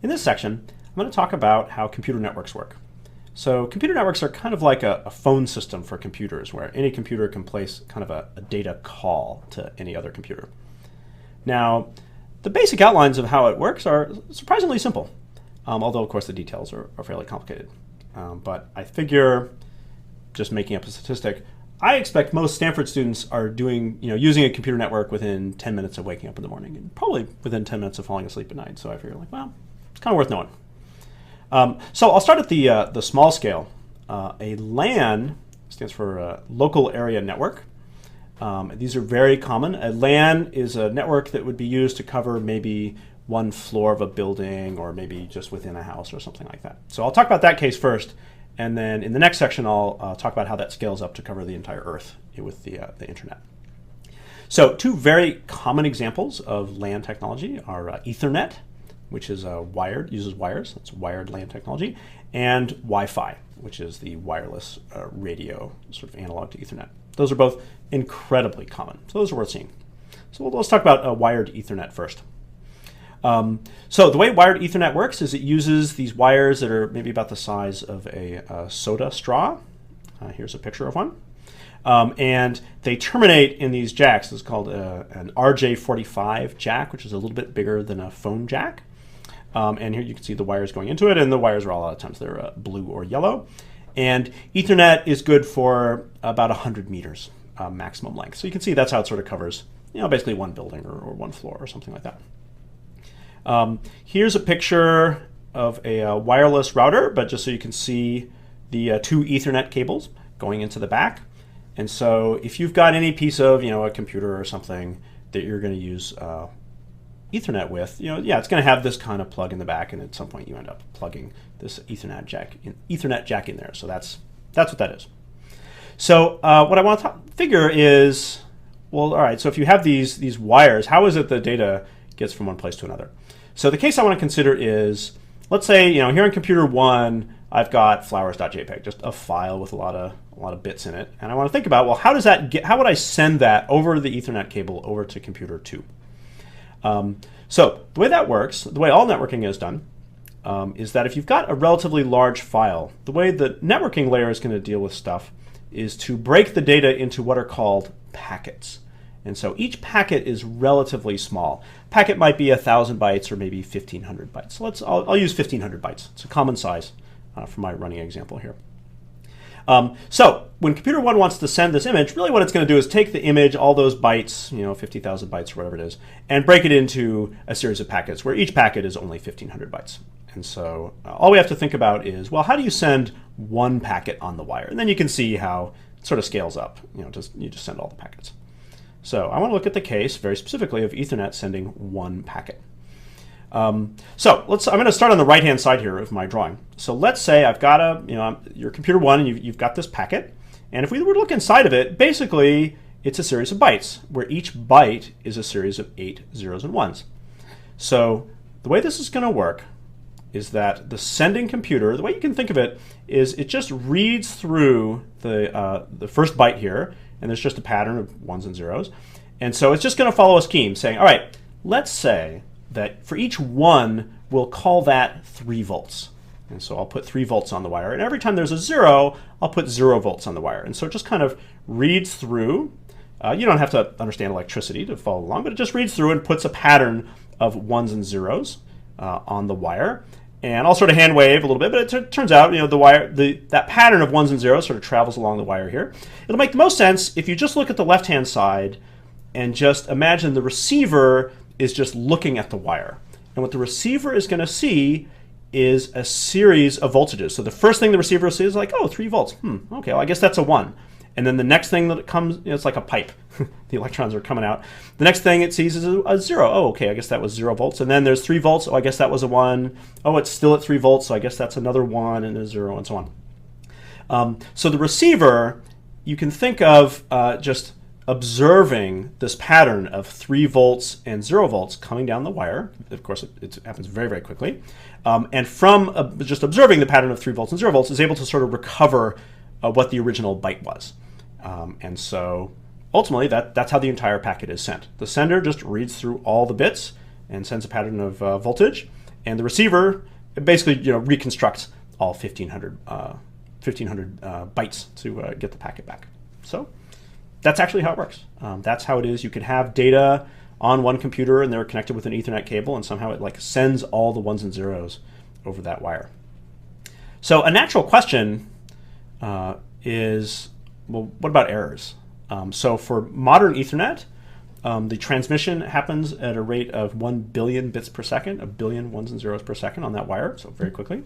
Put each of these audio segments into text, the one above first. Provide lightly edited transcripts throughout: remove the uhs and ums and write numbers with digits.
In this section, I'm going to talk about how computer networks work. So computer networks are kind of like a phone system for computers, where any computer can place kind of a data call to any other computer. Now, the basic outlines of how it works are surprisingly simple, although of course the details are fairly complicated. But I figure, just making up a statistic, I expect most Stanford students are using a computer network within 10 minutes of waking up in the morning, and probably within 10 minutes of falling asleep at night. So I figure, well, it's kind of worth knowing. So I'll start at the small scale. A LAN stands for local area network. These are very common. A LAN is a network that would be used to cover maybe one floor of a building, or maybe just within a house or something like that. So I'll talk about that case first, and then in the next section I'll talk about how that scales up to cover the entire Earth with the internet. So two very common examples of LAN technology are Ethernet, which is uses wires, that's wired LAN technology, and Wi-Fi, which is the wireless radio, sort of analog to Ethernet. Those are both incredibly common, so those are worth seeing. So let's talk about wired Ethernet first. So the way wired Ethernet works is it uses these wires that are maybe about the size of a soda straw. Here's a picture of one. And they terminate in these jacks. This is called an RJ45 jack, which is a little bit bigger than a phone jack. And here you can see the wires going into it, and the wires are all, a lot of times they're blue or yellow. And Ethernet is good for about 100 meters maximum length. So you can see that's how it sort of covers, basically one building or one floor or something like that. Here's a picture of a wireless router, but just so you can see the two Ethernet cables going into the back. And so if you've got any piece of, a computer or something that you're going to use Ethernet with, it's going to have this kind of plug in the back, and at some point you end up plugging this Ethernet jack in there. So that's what that is. So what I want to figure is, well, all right, so if you have these wires, how is it the data gets from one place to another? So the case I want to consider is, let's say, here on computer 1, I've got flowers.jpg, just a file with a lot of bits in it, and I want to think about, well, how would I send that over the Ethernet cable over to computer 2? So the way that works, the way all networking is done, is that if you've got a relatively large file, the way the networking layer is going to deal with stuff is to break the data into what are called packets. And so each packet is relatively small. Packet might be 1,000 bytes or maybe 1,500 bytes. So I'll use 1,500 bytes. It's a common size for my running example here. So when computer 1 wants to send this image, really what it's going to do is take the image, all those bytes, 50,000 bytes or whatever it is, and break it into a series of packets where each packet is only 1,500 bytes. And so all we have to think about is, well, how do you send one packet on the wire? And then you can see how it sort of scales up. You just send all the packets. So I want to look at the case very specifically of Ethernet sending one packet. I'm going to start on the right-hand side here of my drawing. So let's say I've got your computer 1, and you've got this packet. And if we were to look inside of it, basically it's a series of bytes, where each byte is a series of 8 zeros and ones. So the way this is going to work is that the sending computer, the way you can think of it, is it just reads through the first byte here, and there's just a pattern of ones and zeros. And so it's just going to follow a scheme saying, all right, let's say that for each one, we'll call that 3 volts. And so I'll put 3 volts on the wire. And every time there's a 0, I'll put 0 volts on the wire. And so it just kind of reads through. You don't have to understand electricity to follow along, but it just reads through and puts a pattern of ones and zeros on the wire. And I'll sort of hand wave a little bit, but it turns out the wire, that pattern of ones and zeros sort of travels along the wire here. It'll make the most sense if you just look at the left-hand side and just imagine the receiver is just looking at the wire. And what the receiver is going to see is a series of voltages. So the first thing the receiver sees is like, oh, 3 volts. Okay, well, I guess that's a 1. And then the next thing that it comes, it's like a pipe. The electrons are coming out. The next thing it sees is a 0. Oh, okay, I guess that was 0 volts. And then there's 3 volts. Oh, I guess that was a 1. Oh, it's still at 3 volts, so I guess that's another 1 and a 0 and so on. So the receiver, you can think of just observing this pattern of 3 volts and 0 volts coming down the wire. Of course, it happens very, very quickly. And from just observing the pattern of 3 volts and 0 volts is able to sort of recover what the original byte was. And so ultimately, that's how the entire packet is sent. The sender just reads through all the bits and sends a pattern of voltage. and the receiver basically reconstructs all 1,500 bytes to get the packet back. So that's actually how it works. That's how it is. You could have data on one computer and they're connected with an Ethernet cable, and somehow it like sends all the ones and zeros over that wire. So a natural question is, well, what about errors? So for modern Ethernet, the transmission happens at a rate of 1 billion bits per second, a billion ones and zeros per second on that wire, so very quickly.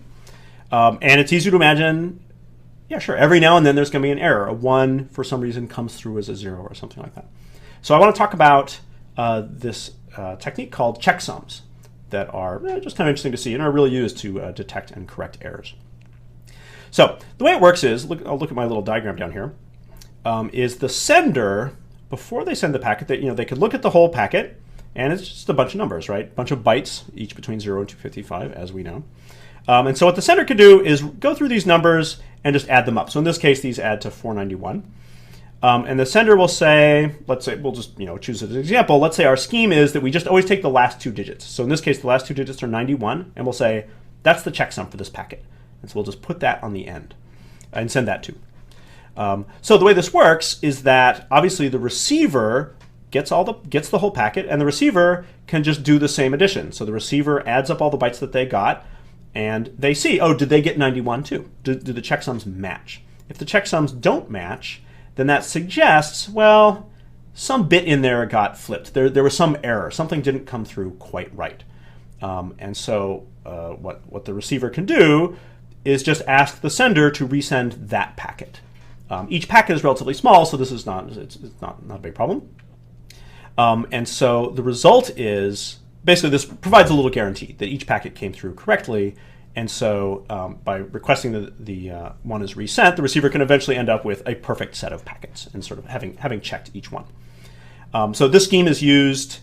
And it's easy to imagine, yeah, sure, every now and then there's going to be an error. A 1, for some reason, comes through as a 0 or something like that. So I want to talk about this technique called checksums that are just kind of interesting to see and are really used to detect and correct errors. So the way it works is, I'll look at my little diagram down here, is the sender, before they send the packet, they could look at the whole packet, and it's just a bunch of numbers, right? A bunch of bytes, each between 0 and 255, as we know. And so what the sender could do is go through these numbers and just add them up. So in this case, these add to 491. And the sender will say, let's say, we'll just choose as an example. Let's say our scheme is that we just always take the last 2 digits. So in this case, the last 2 digits are 91, and we'll say, that's the checksum for this packet. And so we'll just put that on the end and send that too. So the way this works is that obviously the receiver gets the whole packet, and the receiver can just do the same addition. So the receiver adds up all the bytes that they got, and they see, oh, did they get 91 too? Do the checksums match? If the checksums don't match, then that suggests, well, some bit in there got flipped. There was some error. Something didn't come through quite right. And so what the receiver can do is just ask the sender to resend that packet. Each packet is relatively small, so this is not a big problem. And so the result is, basically this provides a little guarantee that each packet came through correctly. And so by requesting the one is resent, the receiver can eventually end up with a perfect set of packets and sort of having checked each one. So this scheme is used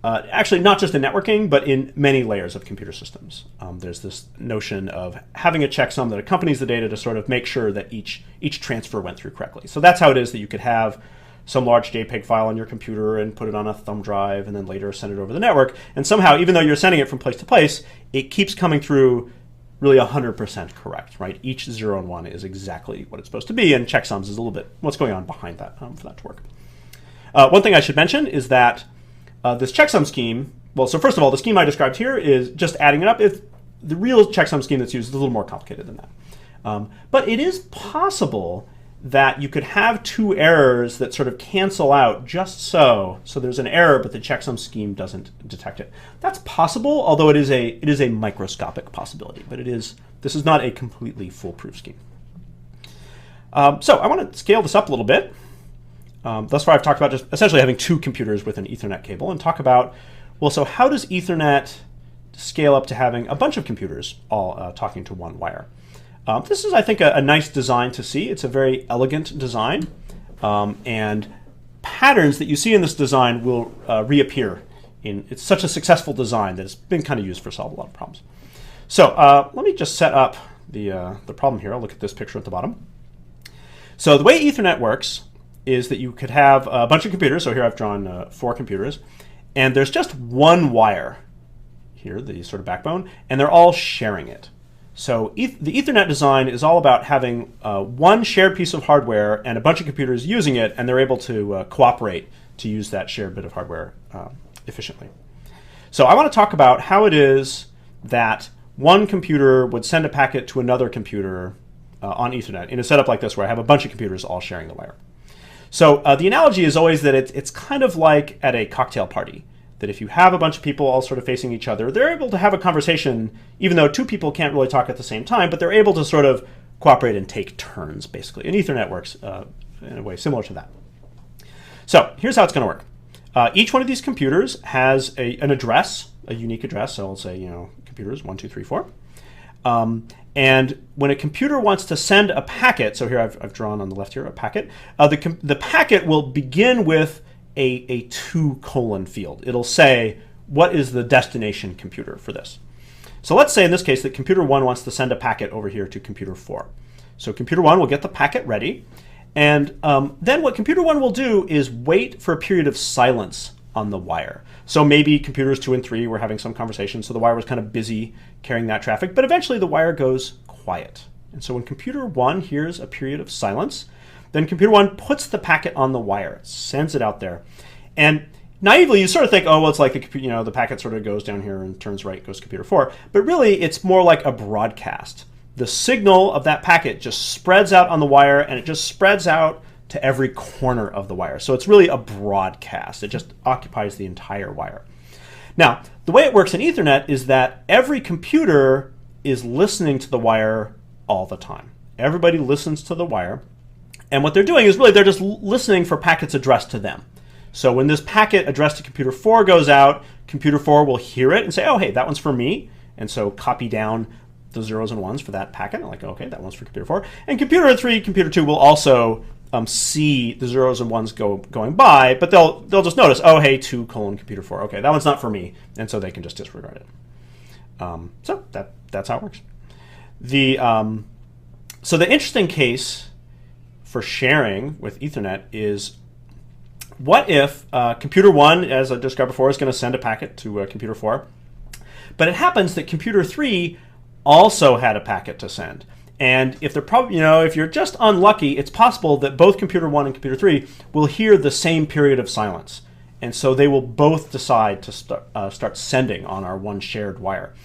actually not just in networking, but in many layers of computer systems. There's this notion of having a checksum that accompanies the data to sort of make sure that each transfer went through correctly. So that's how it is that you could have some large JPEG file on your computer and put it on a thumb drive and then later send it over the network. And somehow, even though you're sending it from place to place, it keeps coming through really 100% correct, right? Each 0 and 1 is exactly what it's supposed to be, and checksums is a little bit what's going on behind that for that to work. One thing I should mention is that this checksum scheme, well, so first of all, the scheme I described here is just adding it up. The real checksum scheme that's used is a little more complicated than that. But it is possible that you could have 2 errors that sort of cancel out just so there's an error, but the checksum scheme doesn't detect it. That's possible, although it is a microscopic possibility. But this is not a completely foolproof scheme. So I want to scale this up a little bit. Thus far, I've talked about just essentially having 2 computers with an Ethernet cable, and talk about, well, so how does Ethernet scale up to having a bunch of computers all talking to one wire? This is, I think, a nice design to see. It's a very elegant design, and patterns that you see in this design will reappear. It's such a successful design that it's been kind of used for solving a lot of problems. So let me just set up the problem here. I'll look at this picture at the bottom. So the way Ethernet works is that you could have a bunch of computers. So here I've drawn 4 computers, and there's just one wire here, the sort of backbone, and they're all sharing it. So the Ethernet design is all about having one shared piece of hardware and a bunch of computers using it, and they're able to cooperate to use that shared bit of hardware efficiently. So I want to talk about how it is that one computer would send a packet to another computer on Ethernet in a setup like this, where I have a bunch of computers all sharing the wire. So the analogy is always that it's kind of like at a cocktail party, that if you have a bunch of people all sort of facing each other, they're able to have a conversation, even though 2 people can't really talk at the same time, but they're able to sort of cooperate and take turns, basically. And Ethernet works in a way similar to that. So here's how it's going to work. Each one of these computers has an address, a unique address. So I'll say, computers 1, 2, 3, 4. And when a computer wants to send a packet, so here I've drawn on the left here a packet, the packet will begin with a 2: field. It'll say, what is the destination computer for this? So let's say in this case that computer 1 wants to send a packet over here to computer 4. So computer 1 will get the packet ready, and then what computer 1 will do is wait for a period of silence on the wire. So maybe computers 2 and 3 were having some conversation, so the wire was kind of busy carrying that traffic, but eventually the wire goes quiet. And so when computer 1 hears a period of silence, then computer 1 puts the packet on the wire, sends it out there. And naively, you sort of think, oh, well, it's like the packet sort of goes down here and turns right, goes to computer 4. But really, it's more like a broadcast. The signal of that packet just spreads out on the wire, and it just spreads out to every corner of the wire. So it's really a broadcast. It just occupies the entire wire. Now, the way it works in Ethernet is that every computer is listening to the wire all the time. Everybody listens to the wire. And what they're doing is really they're just listening for packets addressed to them. So when this packet addressed to computer 4 goes out, computer 4 will hear it and say, oh, hey, that one's for me. And so copy down the zeros and ones for that packet. Like, okay, that one's for computer 4. And computer 3, computer 2 will also see the zeros and ones going by, but they'll just notice, oh, hey, 2 colon computer 4. Okay, that one's not for me. And so they can just disregard it. So that's how it works. So the interesting case for sharing with Ethernet is, what if computer 1, as I described before, is going to send a packet to computer 4, but it happens that computer 3 also had a packet to send. And if they're probably, if you're just unlucky, it's possible that both computer 1 and computer 3 will hear the same period of silence. And so they will both decide to start sending on our one shared wire.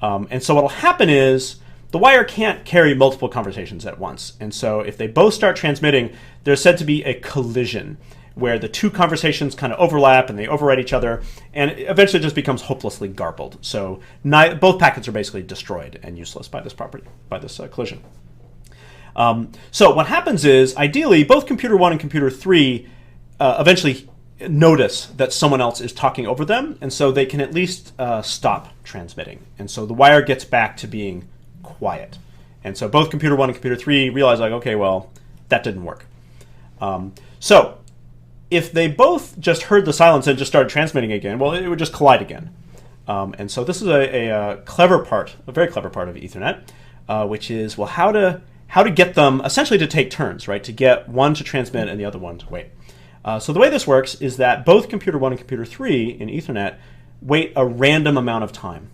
And so what will happen is the wire can't carry multiple conversations at once. And so if they both start transmitting, there's said to be a collision where the two conversations kind of overlap and they overwrite each other, and it eventually just becomes hopelessly garbled. So both packets are basically destroyed and useless by this collision. So what happens is, ideally, both computer 1 and computer 3 eventually notice that someone else is talking over them, and so they can at least stop transmitting. And so the wire gets back to being quiet. And so both computer 1 and computer 3 realize, like, okay, well, that didn't work. So if they both just heard the silence and just started transmitting again, well, it would just collide again. And so this is a very clever part of Ethernet, which is, well, how to get them essentially to take turns, right? To get one to transmit and the other one to wait. So the way this works is that both computer 1 and computer 3 in Ethernet wait a random amount of time.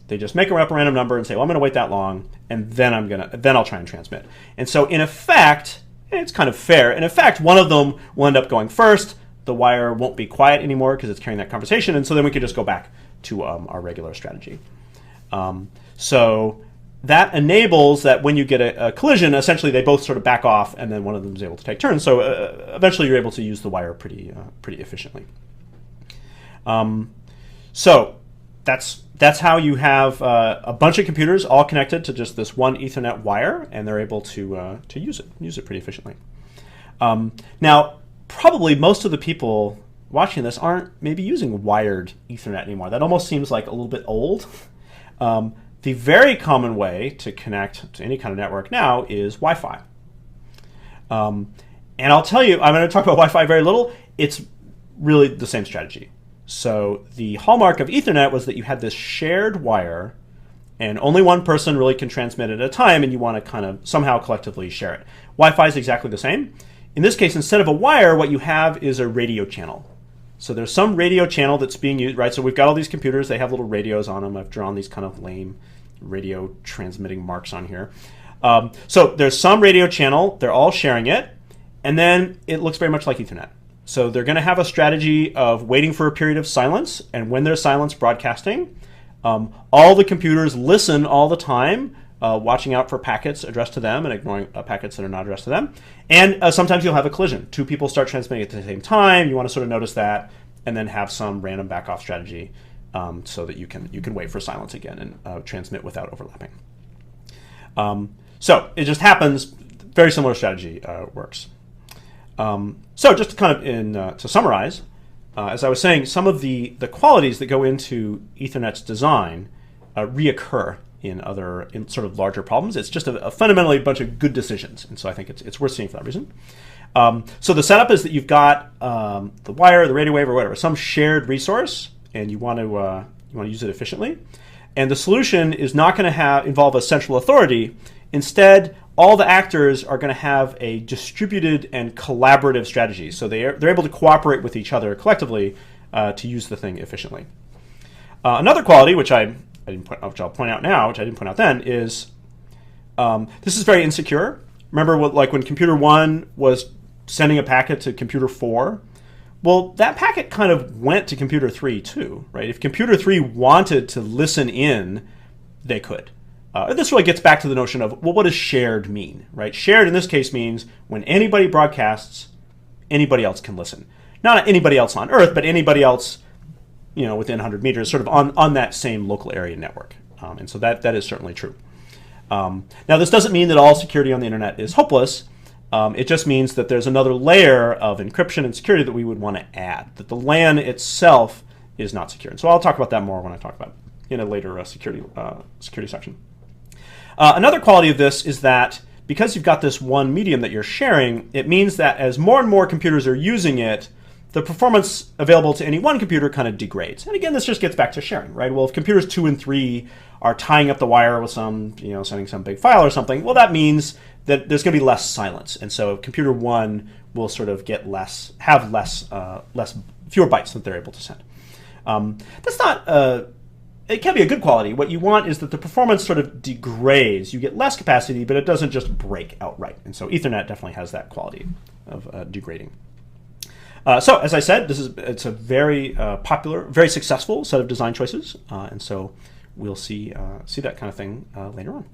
They just make up a random number and say, well, I'm going to wait that long, and then I'll try and transmit. And so in effect, it's kind of fair. In effect, one of them will end up going first. The wire won't be quiet anymore because it's carrying that conversation, and so then we can just go back to our regular strategy. So that enables that when you get a collision, essentially they both sort of back off, and then one of them is able to take turns. So eventually you're able to use the wire pretty efficiently. So that's how you have a bunch of computers all connected to just this one Ethernet wire, and they're able to use it pretty efficiently. Now, probably most of the people watching this aren't maybe using wired Ethernet anymore. That almost seems like a little bit old. The very common way to connect to any kind of network now is Wi-Fi. And I'll tell you, I'm going to talk about Wi-Fi very little. It's really the same strategy. So the hallmark of Ethernet was that you had this shared wire, and only one person really can transmit at a time, and you want to kind of somehow collectively share it. Wi-Fi is exactly the same. In this case, instead of a wire, what you have is a radio channel. So there's some radio channel that's being used, right? So we've got all these computers. They have little radios on them. I've drawn these kind of lame radio transmitting marks on here. So there's some radio channel. They're all sharing it. And then it looks very much like Ethernet. So they're going to have a strategy of waiting for a period of silence, and when there's silence, broadcasting. All the computers listen all the time, watching out for packets addressed to them and ignoring packets that are not addressed to them. And sometimes you'll have a collision. Two people start transmitting at the same time. You want to sort of notice that, and then have some random back-off strategy so that you can wait for silence again and transmit without overlapping. So it just happens. Very similar strategy works. So just to kind of to summarize, as I was saying, some of the qualities that go into Ethernet's design reoccur in sort of larger problems. It's just a fundamentally a bunch of good decisions, and so I think it's worth seeing for that reason. So the setup is that you've got the wire, the radio wave, or whatever, some shared resource, and you want to use it efficiently. And the solution is not going to involve a central authority. Instead, all the actors are going to have a distributed and collaborative strategy. So they're able to cooperate with each other collectively to use the thing efficiently. Another quality, which I'll point out now, which I didn't point out then, is this is very insecure. Remember, like when computer 1 was sending a packet to computer 4? Well, that packet kind of went to computer 3 too, right? If computer 3 wanted to listen in, they could. This really gets back to the notion of, well, what does shared mean, right? Shared in this case means when anybody broadcasts, anybody else can listen. Not anybody else on Earth, but anybody else, within 100 meters, sort of on that same local area network. And so that is certainly true. Now, this doesn't mean that all security on the internet is hopeless. It just means that there's another layer of encryption and security that we would want to add, that the LAN itself is not secure. And so I'll talk about that more when I talk about it in a later security section. Another quality of this is that because you've got this one medium that you're sharing, it means that as more and more computers are using it, the performance available to any one computer kind of degrades. And again, this just gets back to sharing, right? Well, if computers 2 and 3 are tying up the wire with some, sending some big file or something, well, that means that there's going to be less silence. And so computer 1 will sort of get fewer bytes that they're able to send. That's not, it can be a good quality. What you want is that the performance sort of degrades. You get less capacity, but it doesn't just break outright. And so Ethernet definitely has that quality of degrading. So as I said, it's a very popular, very successful set of design choices. And so we'll see that kind of thing later on.